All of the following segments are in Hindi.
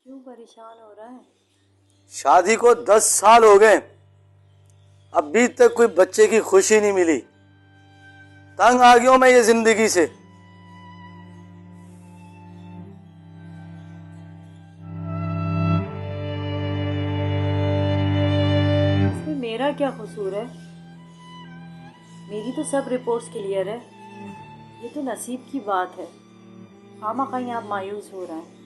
क्यों परेशान हो रहा है? शादी को 10 साल हो गए, अभी तक कोई बच्चे की खुशी नहीं मिली। तंग आ गया हूं मैं ये जिंदगी से। इसमें मेरा क्या कसूर है? मेरी तो सब रिपोर्ट्स क्लियर है। ये तो नसीब की बात है। खामखा आप मायूस हो रहे हैं।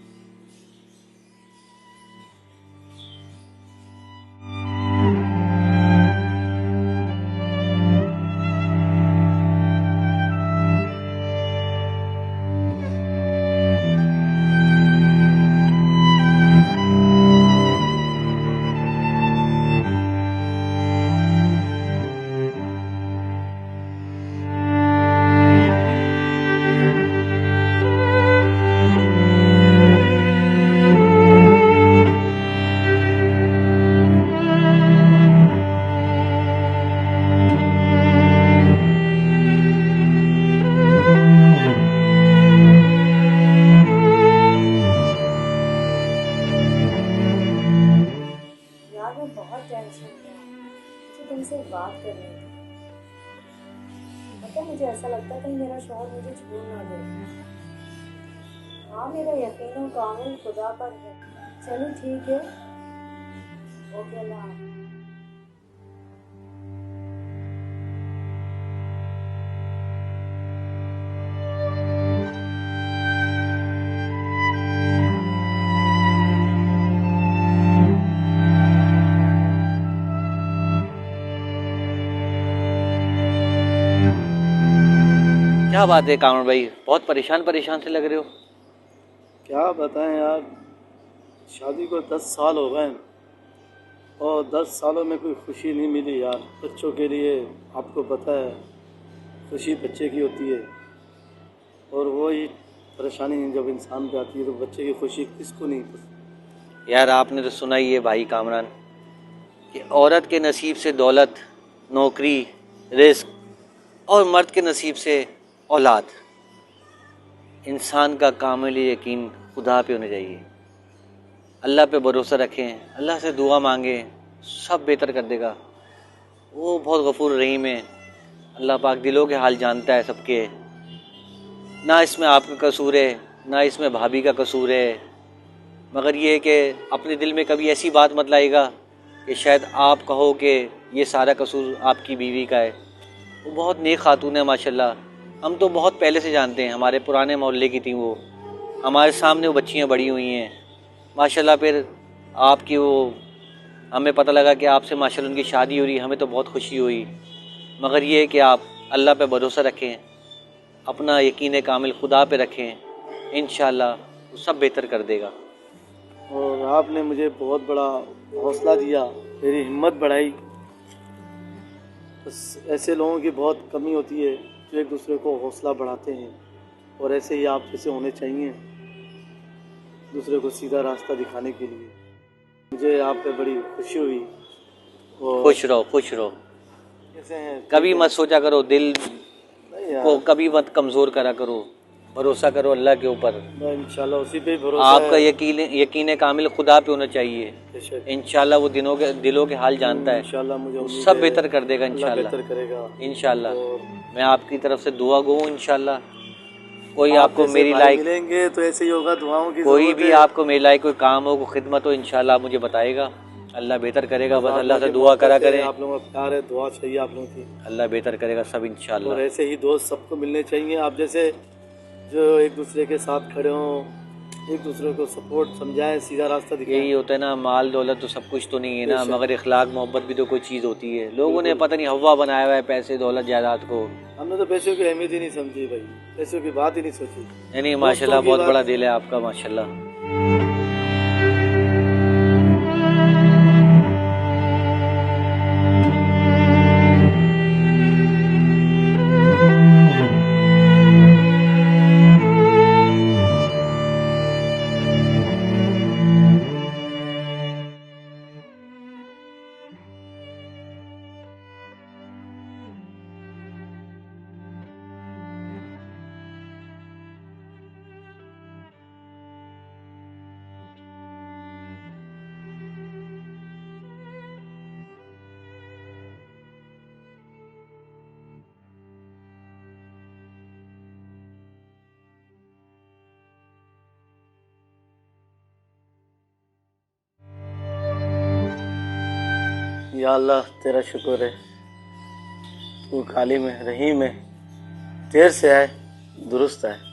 यार मैं बहुत टेंशन में हूँ। मुझे तुमसे एक बात करनी थी। पता है, मुझे ऐसा लगता है कहीं मेरा शौहर मुझे छोड़ ना दे। हाँ, मेरा यकीन कामिल खुदा पर है। चलो ठीक है। ओके, अल्लाह हाफ़िज़। क्या बात है कामर भाई, बहुत परेशान परेशान से लग रहे हो। क्या बताएं यार, शादी को 10 साल हो गए और 10 सालों में कोई खुशी नहीं मिली यार। बच्चों के लिए आपको पता है, खुशी बच्चे की होती है और वही परेशानी जब इंसान पे आती है तो बच्चे की खुशी किसको नहीं पसंद। यार आपने तो सुना ही है भाई कामरान कि औरत के नसीब से दौलत, नौकरी, रिस्क और मर्द के नसीब से औलाद। इंसान का कामिल यकीन खुदा पे होना चाहिए। अल्लाह पे भरोसा रखें, अल्लाह से दुआ मांगें, सब बेहतर कर देगा। वो बहुत गफूर रहीम है। अल्लाह पाक दिलों के हाल जानता है सबके। ना इसमें आपका कसूर है, ना इसमें भाभी का कसूर है, मगर ये है कि अपने दिल में कभी ऐसी बात मत लाएगा कि शायद आप कहो कि ये सारा कसूर आपकी बीवी का है। वो बहुत नेक खातून है माशाल्लाह। हम तो बहुत पहले से जानते हैं, हमारे पुराने मोहल्ले की थी वो। हमारे सामने वो बच्चियाँ बड़ी हुई हैं माशाल्लाह। फिर आपकी वो, हमें पता लगा कि आपसे माशाल्लाह उनकी शादी हो रही, हमें तो बहुत खुशी हुई। मगर ये है कि आप अल्लाह पे भरोसा रखें, अपना यकीन कामिल खुदा पे रखें, इंशाल्लाह वो सब बेहतर कर देगा। और आपने मुझे बहुत बड़ा हौसला दिया, मेरी हिम्मत बढ़ाई। बस ऐसे लोगों की बहुत कमी होती है जो एक दूसरे को हौसला बढ़ाते हैं, और ऐसे ही आप जैसे होने चाहिए दूसरे को सीधा रास्ता दिखाने के लिए। मुझे आप पे बड़ी खुशी हुई। और खुश रहो, खुश रहो। कैसे हैं? कभी मत सोचा करो, दिल नहीं यार, को कभी मत कमज़ोर करा करो। भरोसा करो अल्लाह के ऊपर। मैं इंशाल्लाह उसी पे ही भरोसा आपका है। यकीन कामिल खुदा पे होना चाहिए। बेशक, इंशाल्लाह वो दिलों के हाल जानता है। इंशाल्लाह मुझे वो उम्मीद सब है बेहतर कर देगा अल्लाह इंशाल्लाह। बेहतर करेगा। इंशाल्लाह और मैं आपकी तरफ से दुआ गो हूँ इंशाल्लाह। कोई आप आपको जैसे मेरी भाई लायक, मिलेंगे तो ऐसे ही होगा, दुआओं की कोई जरूरत भी है। आपको मेरी लायक कोई काम हो, कोई खिदमत हो, इंशाल्लाह आप मुझे बताएगा। अल्लाह बेहतर करेगा, बस आप अल्लाह लोगों से की दुआ करा मोहब्बत है, करें। आप लोगों का प्यार है, दुआ चाहिए आप लोगों की। अल्लाह बेहतर करेगा सब और इंशाल्लाह। ऐसे ही दोस्त सबको मिलने चाहिए आप जैसे, जो एक दूसरे के साथ खड़े हों, एक दूसरे को सपोर्ट समझाएं, सीधा रास्ता दिखाएं। यही होता है ना, माल दौलत तो सब कुछ तो नहीं है ना, बेशक, मगर इखलाक मोहब्बत भी तो कोई चीज़ होती है। लोगों ने बिल्कुल। पता नहीं हवा बनाया हुआ है पैसे दौलत जायदाद को। हमने तो पैसों की अहमियत ही नहीं समझी भाई, पैसों की बात ही नहीं सोची, यानी दोस्तों माशाल्लाह की बहुत बड़ा बात। दिल है आपका माशाल्लाह। या अल्लाह तेरा शुक्र है, तू काली में रहीम है, देर से आए दुरुस्त है।